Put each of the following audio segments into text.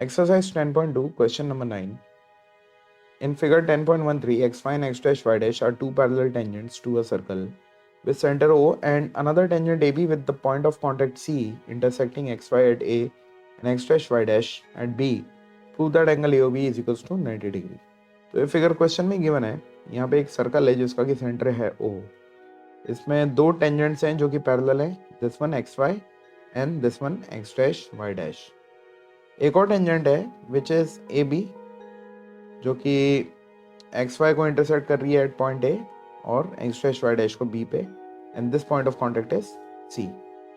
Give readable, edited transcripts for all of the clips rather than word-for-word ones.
Exercise 10.2, question number 9. In figure 10.13, xy and x dash y dash are two parallel tangents to a circle with center O and another tangent AB with the point of contact C intersecting xy at A and x dash y dash at B. Prove that angle AOB is equals to 90 degree. तो ये figure question में given है, यहाँ पे एक circle है जिसका कि सेंटर है O. इसमें दो टेंजेंट्स हैं जो कि पैरेलल हैं, this one xy and this one x dash y dash. एक और टेंजेंट है विच इज AB जो कि XY को इंटरसेक्ट कर रही है एट पॉइंट A और x dash y dash को B पे and this point of contact is C.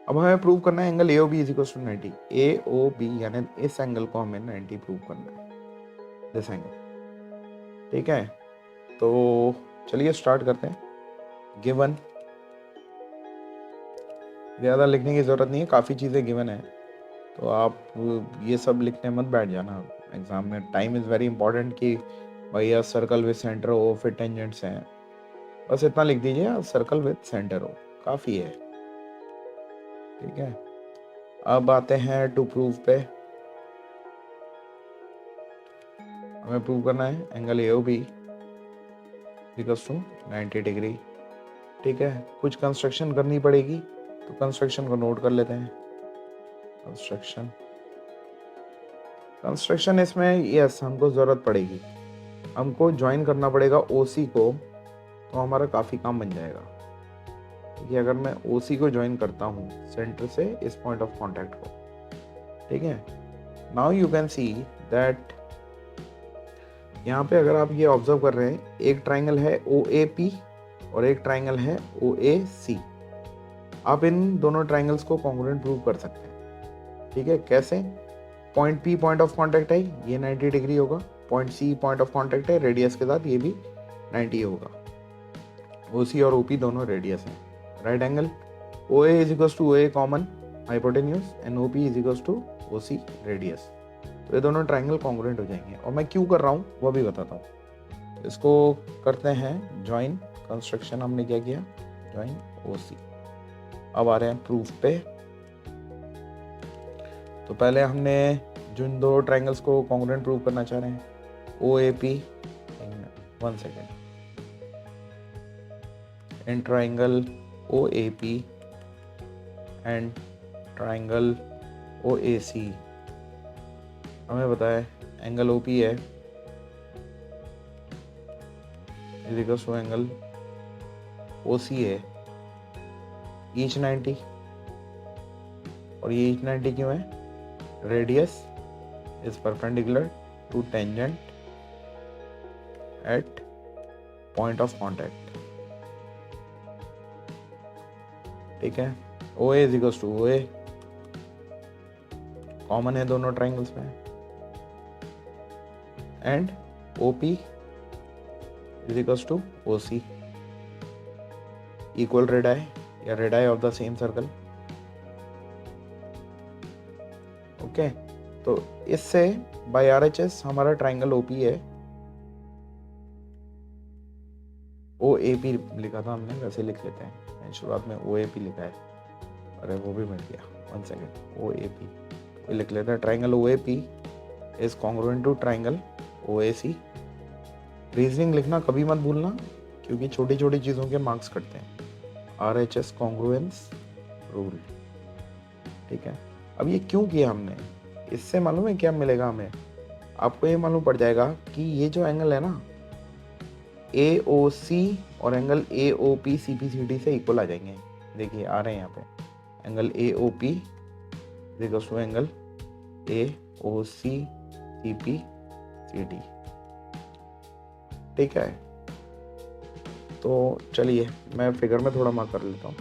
अब हमें प्रूव करना है angle AOB is equal to 90. AOB यानी इस एंगल को हमें 90 प्रूव करना है, दिस एंगल. ठीक है, तो चलिए स्टार्ट करते हैं. गिवन, ज़्यादा लिखने की ज़रूरत नहीं है, काफ़ी चीज़ें गिवन है, तो आप ये सब लिखने मत बैठ जाना एग्जाम में. टाइम इज़ वेरी इंपॉर्टेंट कि भैया सर्कल विद सेंटर हो, फिर टेंजेंट्स हैं, बस इतना लिख दीजिए, सर्कल विद सेंटर हो काफ़ी है. ठीक है, अब आते हैं टू प्रूव पे. हमें प्रूव करना है angle AOB equals to 90 degree. ठीक है, कुछ कंस्ट्रक्शन करनी पड़ेगी, तो कंस्ट्रक्शन को नोट कर लेते हैं. कंस्ट्रक्शन इसमें यस हमको ज़रूरत पड़ेगी, हमको ज्वाइन करना पड़ेगा OC को, तो हमारा काफ़ी काम बन जाएगा. कि अगर मैं OC को ज्वाइन करता हूँ सेंटर से इस पॉइंट ऑफ कांटेक्ट को, ठीक है. Now you can see that यहाँ पे अगर आप ये ऑब्जर्व कर रहे हैं, एक ट्राइंगल है OAP और एक ट्राइंगल है OAC. आप इन दोनों ट्राइंगल्स को कॉन्ग्रुएंट प्रूव कर सकते हैं. ठीक है, कैसे? Point P point of contact है, ये 90 डिग्री होगा. Point C point of contact है रेडियस के साथ, ये भी 90 होगा. OC और OP दोनों रेडियस हैं. Right angle OA is equals to OA common hypotenuse and OP is equals to OC radius. तो ये दोनों ट्राइंगल कॉन्ग्रुएंट हो जाएंगे. और मैं क्यों कर रहा हूँ वो भी बताता हूँ. इसको करते हैं ज्वाइन. कंस्ट्रक्शन हमने क्या किया, ज्वाइन OC. अब आ रहे हैं प्रूफ पे. तो पहले हमने जिन दो ट्राइंगल्स को कॉन्ग्रुएंट प्रूव करना चाह रहे हैं, OAP, 1 second, in triangle OAP and triangle OAC हमें बताया एंगल OP है is equals to angle OC है ईच 90. और ये ईच 90 क्यों है? Radius is perpendicular to tangent at point of contact. ठीक है, OA is equals to OA common है दोनों ट्राइंगल्स में, and OP is equals to OC equal radii या radii of the same circle. Okay, तो इससे बाय RHS हमारा triangle OP है. OAP लिखा था हमने, वैसे लिख लेते हैं. शुरुआत में OAP लिखा है, अरे वो भी मिट गया, 1 सेकेंड. OAP लिख लेते हैं. Triangle OAP is congruent to triangle OAC. Reasoning लिखना कभी मत भूलना, क्योंकि छोटी छोटी चीज़ों के मार्क्स कटते हैं. RHS congruence rule. ठीक है, अब ये क्यों किया हमने, इससे मालूम है क्या मिलेगा हमें? आपको ये मालूम पड़ जाएगा कि ये जो एंगल है ना AOC और एंगल AOP CPCD से इक्वल आ जाएंगे. देखिए आ रहे हैं यहाँ पे angle AOP equals to angle AOC CPCD. ठीक है, तो चलिए मैं फिगर में थोड़ा मार्क कर लेता हूँ.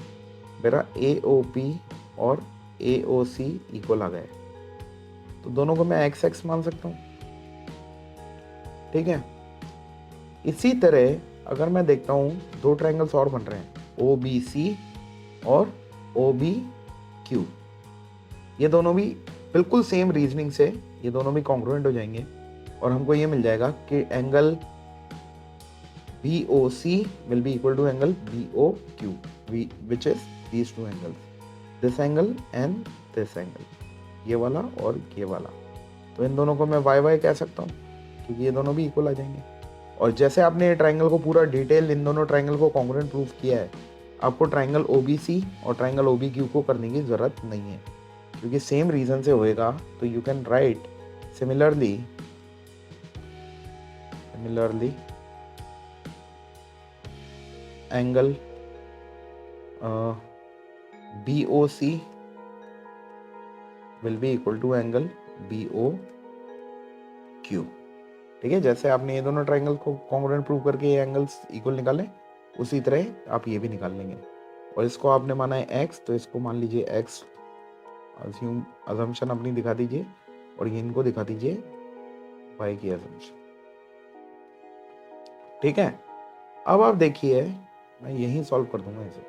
मेरा AOP और AOC इक्वल आ गए, तो दोनों को मैं XX मान सकता हूँ. ठीक है, इसी तरह अगर मैं देखता हूँ दो ट्राइंगल्स और बन रहे हैं, OBC और OBQ. ये दोनों भी बिल्कुल सेम रीजनिंग से ये दोनों भी कॉन्ग्रुएंट हो जाएंगे और हमको ये मिल जाएगा कि angle BOC will be equal to angle BOQ, which is these two angles, this angle and this angle, ये वाला और ये वाला. तो इन दोनों को मैं वाई वाई कह सकता हूँ क्योंकि ये दोनों भी इक्वल आ जाएंगे। और जैसे आपने ये ट्राइंगल को पूरा डिटेल इन दोनों ट्राइंगल को कॉन्ग्रुएंट प्रूफ किया है, आपको ट्राइंगल OBC और ट्राइंगल OBQ को करने की ज़रूरत नहीं है क्योंकि सेम रीज़न से होएगा। तो you can write similarly angle BOC will be equal to angle BOQ। ठीक है, जैसे आपने ये दोनों ट्राइंगल को कॉन्ग्रुएंट प्रूव करके ये एंगल्स इक्वल निकाले, उसी तरह आप ये भी निकाल लेंगे। और इसको आपने माना है x, तो इसको मान लीजिए x, अजम्पशन अपनी दिखा दीजिए, और ये इनको दिखा दीजिए y की अजम्पशन। ठीक है, अब आप देखिए, मैं यही सॉल्व कर दूंगा इसे।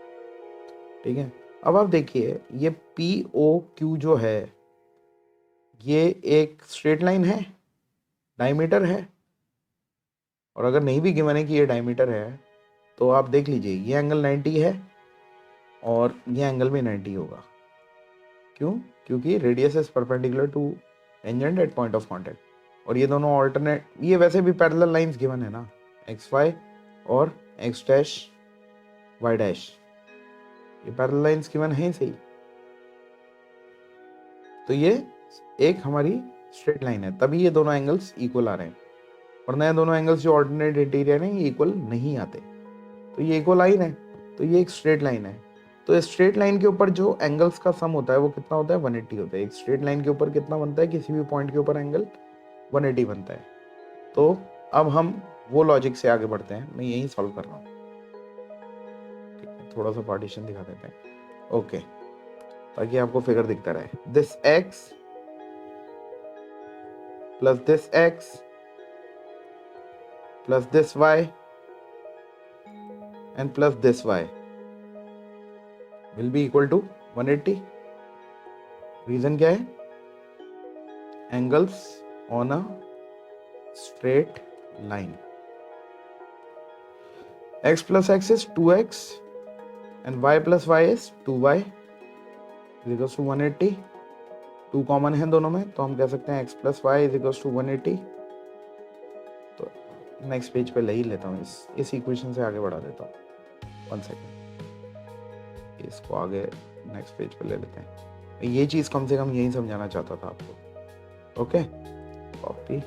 ठीक है, अब आप देखिए ये POQ जो है ये एक स्ट्रेट लाइन है, डायमीटर है, और अगर नहीं भी गिवन है कि ये डायमीटर है तो आप देख लीजिए ये एंगल 90 है और ये एंगल भी 90 होगा। क्यों? क्योंकि radius is perpendicular to tangent at point of contact. और ये दोनों ऑल्टरनेट, ये वैसे भी पैरेलल लाइंस गिवन है ना, XY और X डैश Y डैश, ये पैरेलल लाइंस गिवन है ही सही। तो ये एक हमारी स्ट्रेट लाइन है, तभी ये दोनों एंगल्स इक्वल आ रहे हैं, वरना ये दोनों एंगल्स जो ऑर्डिनेट इंटीरियर हैं ये इक्वल नहीं आते। तो ये इक्वल लाइन है, तो ये एक स्ट्रेट लाइन है। तो स्ट्रेट लाइन के ऊपर जो एंगल्स का सम होता है वो कितना होता है? 180 होता है। एक स्ट्रेट लाइन के ऊपर कितना बनता है? किसी भी पॉइंट के ऊपर एंगल 180 बनता है। तो अब हम वो लॉजिक से आगे बढ़ते हैं, मैं यही सॉल्व कर रहा हूँ। ठीक है, थोड़ा सा पार्टीशन दिखा देते हैं, ओके, ताकि आपको फिगर दिखता रहे। This x plus this x plus this y and plus this y will be equal to 180। Reason क्या है? Angles on a straight line. x plus x is 2x and y plus y is 2y is equals to 180। 2 common है दोनों में, तो हम कह सकते हैं x plus y is equals to 180। तो नेक्स्ट पेज पे ले ही लेता हूँ, इस इक्वेशन से आगे बढ़ा देता हूँ। 1 सेकेंड, इसको आगे नेक्स्ट पेज पे ले लेते हैं। ये चीज़ कम से कम यही समझाना चाहता था आपको। ओके, कॉपी,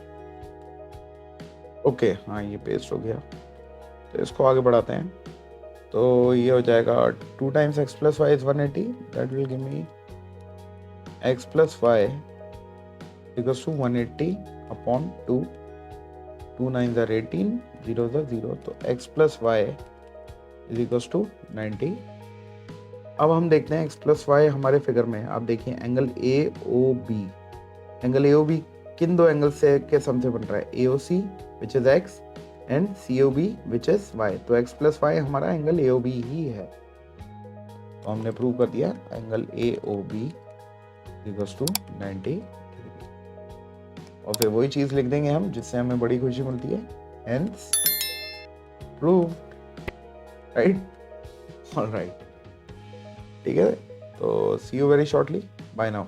ओके, हाँ ये पेस्ट हो गया। तो इसको आगे बढ़ाते हैं, तो ये हो जाएगा 2 times x plus y is 180, that will give me x plus y equals to 180 upon 2, 2 9s are 18, 0s are 0, तो x plus y is equals to 90। अब हम देखते हैं x plus y हमारे फिगर में, आप देखिए एंगल AOB, एंगल AOB किन दो एंगल से के सम से बन रहा है? AOC which is x and COB which is y। तो x plus y हमारा एंगल AOB ही है, तो हमने प्रूव कर दिया एंगल AOB equals to 90। और फिर वही चीज लिख देंगे हम जिससे हमें बड़ी खुशी मिलती है, hence proved, right? All right, ठीक है, तो see you very shortly, bye now।